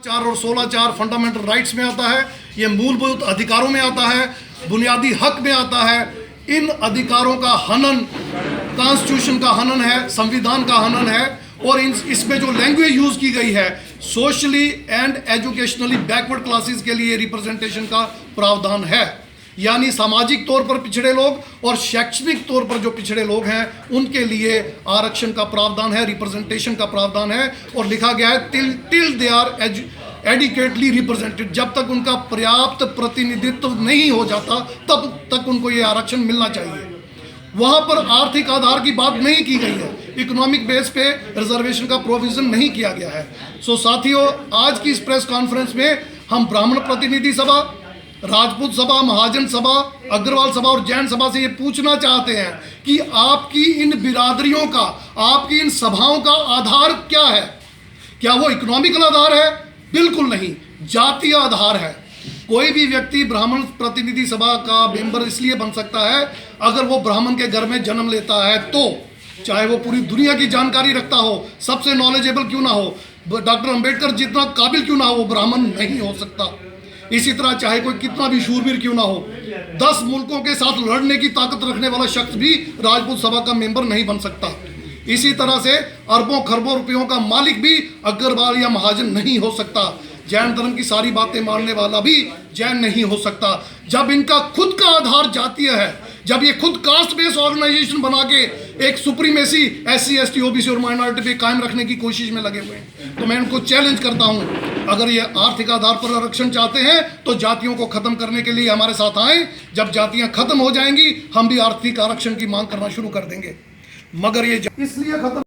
4 और 16(4) fundamental rights में आता है, ये मूलभूत अधिकारों में आता है, बुनियादी हक में आता है। इन अधिकारों का हनन कॉन्स्टिट्यूशन का हनन है, संविधान का हनन है। और इसमें जो लैंग्वेज यूज की गई है, socially and educationally backward classes के लिए रिप्रेजेंटेशन का प्रावधान है, यानी सामाजिक तौर पर पिछड़े लोग और शैक्षणिक तौर पर जो पिछड़े लोग हैं उनके लिए आरक्षण का प्रावधान है, रिप्रेजेंटेशन का प्रावधान है। और लिखा गया है till they are adequately represented, जब तक उनका पर्याप्त प्रतिनिधित्व नहीं हो जाता तब तक उनको ये आरक्षण मिलना चाहिए। वहां पर आर्थिक आधार की बात नहीं की गई है, इकोनॉमिक बेस पे रिजर्वेशन का प्रोविजन नहीं किया गया है। सो साथियों, आज की इस प्रेस कॉन्फ्रेंस में हम ब्राह्मण प्रतिनिधि सभा, राजपूत सभा, महाजन सभा, अग्रवाल सभा और जैन सभा से ये पूछना चाहते हैं कि आपकी इन बिरादरियों का, आपकी इन सभाओं का आधार क्या है? क्या वो इकोनॉमिकल आधार है? बिल्कुल नहीं, जातीय आधार है। कोई भी व्यक्ति ब्राह्मण प्रतिनिधि सभा का मेंबर इसलिए बन सकता है अगर वो ब्राह्मण के घर में जन्म लेता है, तो चाहे वो पूरी दुनिया की जानकारी रखता हो, सबसे नॉलेजेबल क्यों ना हो, डॉक्टर अंबेडकर जितना काबिल क्यों ना हो, वो ब्राह्मण नहीं हो सकता। इसी तरह चाहे कोई कितना भी शूरवीर क्यों ना हो, 10 मुल्कों के साथ लड़ने की ताकत रखने वाला शख्स भी राजपूत सभा का मेंबर नहीं बन सकता। इसी तरह से अरबों खरबों रुपयों का मालिक भी अग्रवाल या महाजन नहीं हो सकता। जैन धर्म की सारी बातें मानने वाला भी जैन नहीं हो सकता। जब इनका खुद का आधार जातीय है, जब ये खुद कास्ट बेस्ड ऑर्गेनाइजेशन बना के एक सुप्रीमेसी SC ST OBC और माइनॉरिटी पे कायम रखने की कोशिश में लगे हुए हैं, तो मैं इनको चैलेंज करता हूं, अगर ये आर्थिक आधार पर आरक्षण चाहते हैं तो जातियों को खत्म करने के लिए हमारे साथ आए। जब जातियां खत्म हो जाएंगी हम भी आर्थिक आरक्षण की मांग करना शुरू कर देंगे। मगर ये इसलिए खत्म